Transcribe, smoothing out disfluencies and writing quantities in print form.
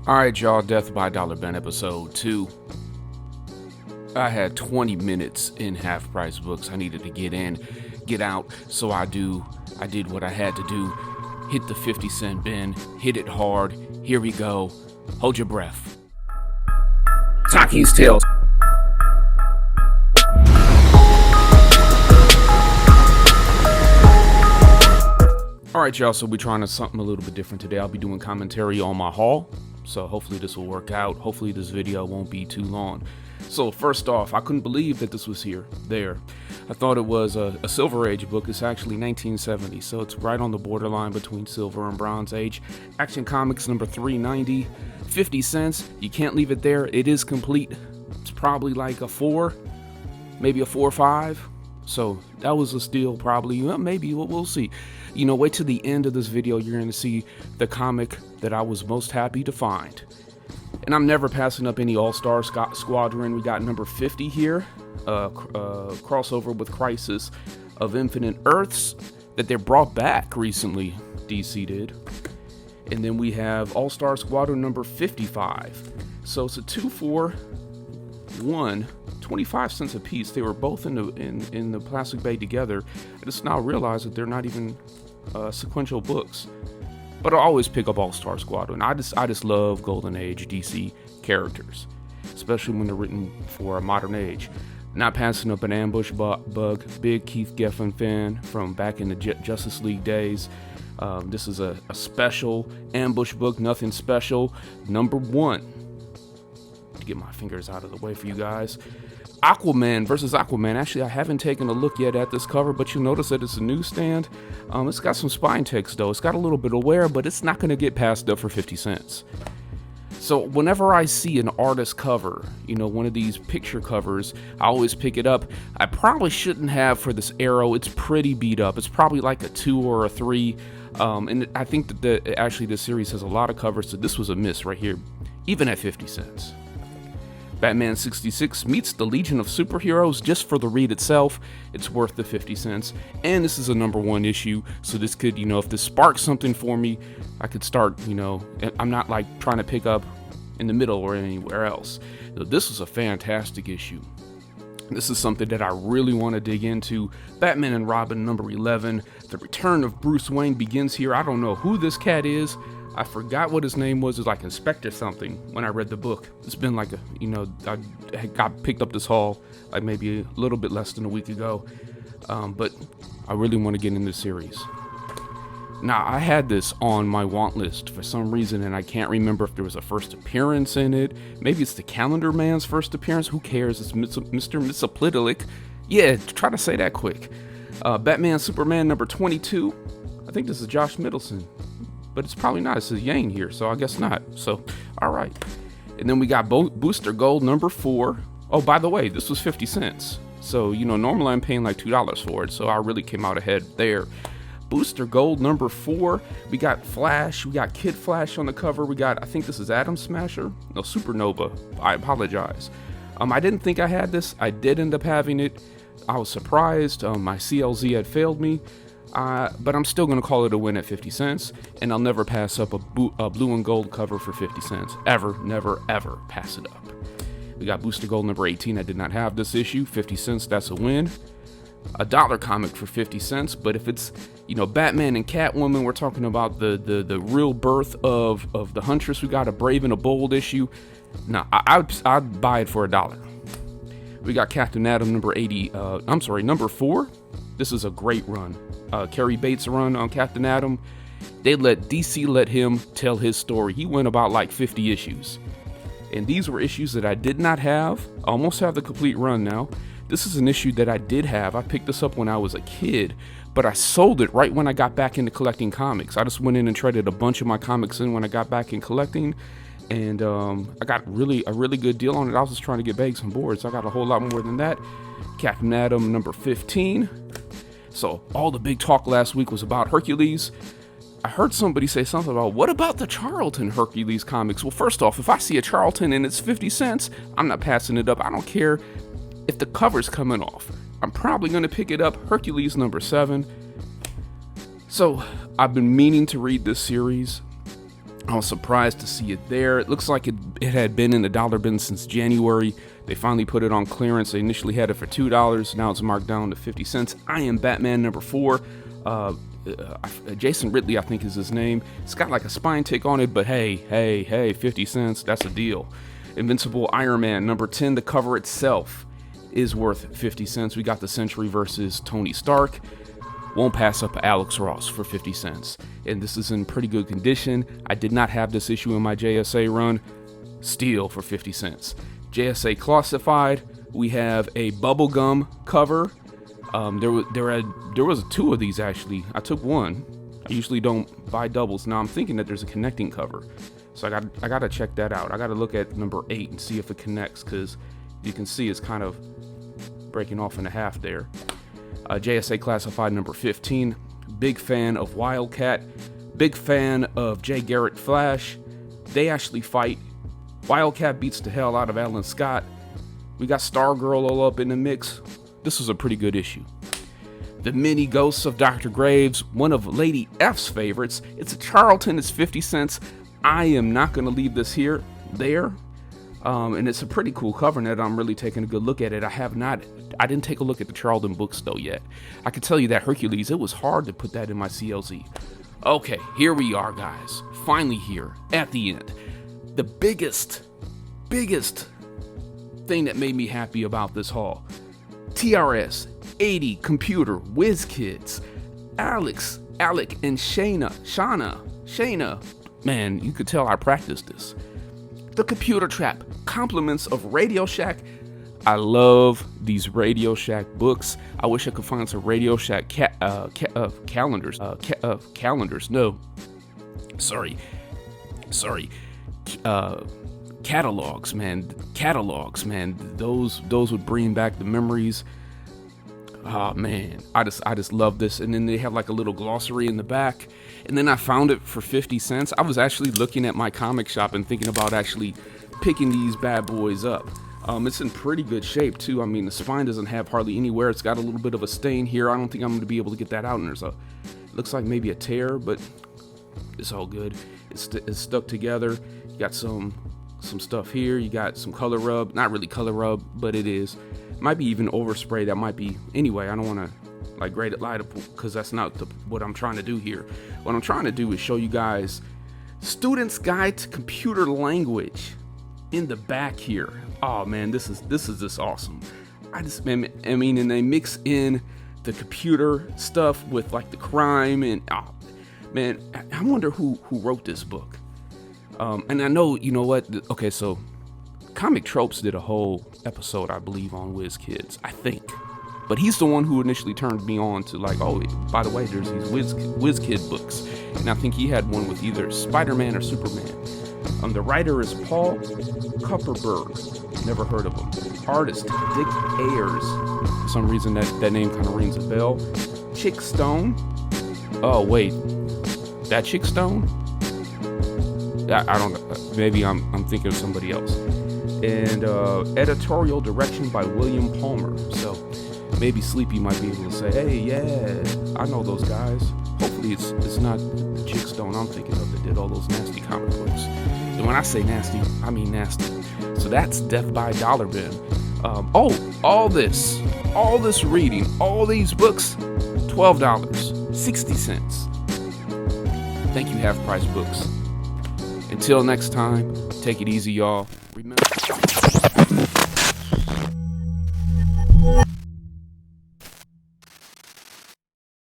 Alright, y'all, Death by Dollar Ben episode 2. I had 20 minutes in half price books I needed to get in, get out, so I did what I had to do. Hit the 50-cent bin, hit it hard. Here we go. Hold your breath. Taqi's Tales. Alright, y'all, so we're trying something a little bit different today. I'll be doing commentary on my haul, so hopefully this will work out. Hopefully this video won't be too long. So first off, I couldn't believe that this was there. I thought it was a Silver Age book. It's actually 1970, so it's right on the borderline between Silver and Bronze Age. Action Comics number 390, 50 cents. You can't leave it there. It is complete. It's probably like a 4, maybe a 4 or 5. So that was a steal, probably. Well, maybe we'll see. You know, wait till the end of this video. You're going to see the comic that I was most happy to find. And I'm never passing up any All-Star Squadron. We got number 50 here, crossover with Crisis of Infinite Earths that they brought back recently. DC did. And then we have All-Star Squadron number 55. So it's a 2 for 1. 25 cents a piece. They were both in the plastic bag together. I just now realize that they're not even sequential books. But I always pick up All-Star Squadron. I just love Golden Age DC characters, especially when they're written for a modern age. Not passing up an Ambush Bug. Big Keith Giffen fan from back in the Justice League days. This is a special Ambush book. Nothing special. Number 1. To get my fingers out of the way for you guys. Aquaman versus Aquaman. Actually, I haven't taken a look yet at this cover, but you'll notice that it's a newsstand. It's got some spine text though. It's got a little bit of wear, but it's not going to get passed up for 50 cents. So whenever I see an artist cover, you know, one of these picture covers, I always pick it up. I probably shouldn't have for this Arrow. It's pretty beat up. It's probably like a 2 or a 3. And I think that actually this series has a lot of covers, so this was a miss right here, even at 50 cents. Batman 66 meets the Legion of Superheroes. Just for the read itself, it's worth the 50 cents. And this is a number 1 issue, so this could, you know, if this sparks something for me, I could start, you know, I'm not like trying to pick up in the middle or anywhere else. This was a fantastic issue. This is something that I really want to dig into. Batman and Robin number 11. The return of Bruce Wayne begins here. I don't know who this cat is. I forgot what his name was. It was like Inspector something when I read the book. It's been like a, you know, I got picked up this haul like maybe a little bit less than a week ago. But I really want to get in this series. Now, I had this on my want list for some reason, and I can't remember if there was a first appearance in it. Maybe it's the Calendar Man's first appearance. Who cares? It's Mr. Mxyzptlk. Yeah, try to say that quick. Batman Superman number 22. I think this is Josh Middleton. But it's probably not. It says Yang here, so I guess not. So, all right. And then we got Booster Gold number 4. Oh, by the way, this was 50 cents. So, you know, normally I'm paying like $2 for it, so I really came out ahead there. Booster Gold number 4. We got Flash. We got Kid Flash on the cover. We got, I think this is Atom Smasher. No, Supernova. I apologize. I didn't think I had this. I did end up having it. I was surprised. My CLZ had failed me. But I'm still going to call it a win at 50 cents, and I'll never pass up a blue and gold cover for 50 cents. Ever, never, ever pass it up. We got Booster Gold number 18. I did not have this issue. 50 cents, that's a win. A dollar comic for 50 cents, but if it's, you know, Batman and Catwoman, we're talking about the real birth of the Huntress. We got a Brave and a Bold issue. Now, I'd buy it for $1. We got Captain Atom number 4. This is a great run. Carrie Bates' run on Captain Atom. DC let him tell his story. He went about like 50 issues. And these were issues that I did not have. I almost have the complete run now. This is an issue that I did have. I picked this up when I was a kid, but I sold it right when I got back into collecting comics. I just went in and traded a bunch of my comics in when I got back in collecting. And I got a really good deal on it. I was just trying to get bags and boards. I got a whole lot more than that. Captain Atom number 15. So all the big talk last week was about Hercules. I heard somebody say something about, what about the Charlton Hercules comics? Well, first off, if I see a Charlton and it's 50 cents, I'm not passing it up. I don't care if the cover's coming off. I'm probably going to pick it up. Hercules number 7. So I've been meaning to read this series. I was surprised to see it there. It looks like it had been in the dollar bin since January. They finally put it on clearance. They initially had it for $2. Now it's marked down to 50 cents. I Am Batman number 4. Jason Ridley, I think is his name. It's got like a spine tick on it, but hey, 50 cents, that's a deal. Invincible Iron Man number 10, the cover itself is worth 50 cents. We got the Century versus Tony Stark. Won't pass up Alex Ross for 50 cents. And this is in pretty good condition. I did not have this issue in my JSA run. Steal for 50 cents. JSA Classified, we have a bubblegum cover. There was 2 of these actually. I took one. I usually don't buy doubles. Now I'm thinking that there's a connecting cover. So I gotta check that out. I gotta look at number 8 and see if it connects, because you can see it's kind of breaking off in half there. JSA Classified number 15. Big fan of Wildcat. Big fan of Jay Garrett Flash. They actually fight. Wildcat beats the hell out of Alan Scott. We got Stargirl all up in the mix. This was a pretty good issue. The Mini Ghosts of Dr. Graves, one of Lady F's favorites. It's a Charlton, it's 50 cents. I am not going to leave this there. And it's a pretty cool cover now that I'm really taking a good look at it. I didn't take a look at the Charlton books though yet. I can tell you that Hercules, it was hard to put that in my CLZ. Okay, here we are, guys. Finally here, at the end. The biggest thing that made me happy about this haul. TRS, 80, Computer, WizKids, Alec, and Shayna. Man, you could tell I practiced this. The Computer Trap, compliments of Radio Shack. I love these Radio Shack books. I wish I could find some Radio Shack calendars. Catalogs, man. Those would bring back the memories. Oh man, I just love this. And then they have like a little glossary in the back. And then I found it for 50 cents. I was actually looking at my comic shop and thinking about actually picking these bad boys up. It's in pretty good shape too. I mean, the spine doesn't have hardly anywhere. It's got a little bit of a stain here. I don't think I'm going to be able to get that out. And there's looks like maybe a tear, but it's all good. It's stuck together. You got some stuff here. You got some color rub. Not really color rub, but it is. Might be even overspray. That might be. Anyway, I don't want to like grade it light up because that's not what I'm trying to do here. What I'm trying to do is show you guys Student's Guide to Computer Language in the back here. Oh man, this is just awesome. I mean, and they mix in the computer stuff with like the crime and man, I wonder who wrote this book. And I know, you know what? Okay, so Comic Tropes did a whole episode, I believe, on WizKids, I think. But he's the one who initially turned me on to like, oh, by the way, there's these WizKid books. And I think he had one with either Spider-Man or Superman. The writer is Paul Kupperberg. Never heard of him. Artist, Dick Ayers. For some reason, that name kind of rings a bell. Chick Stone. Oh, wait. That Chick Stone? I don't know. Maybe I'm thinking of somebody else. And editorial direction by William Palmer. So maybe Sleepy might be able to say, hey, yeah, I know those guys. Hopefully it's not the Chick Stone I'm thinking of that did all those nasty comic books. And when I say nasty, I mean nasty. So that's Death by Dollar Bin. All this reading, all these books, $12, 60 cents. Thank you, Half Price Books. Until next time, take it easy, y'all. Remember.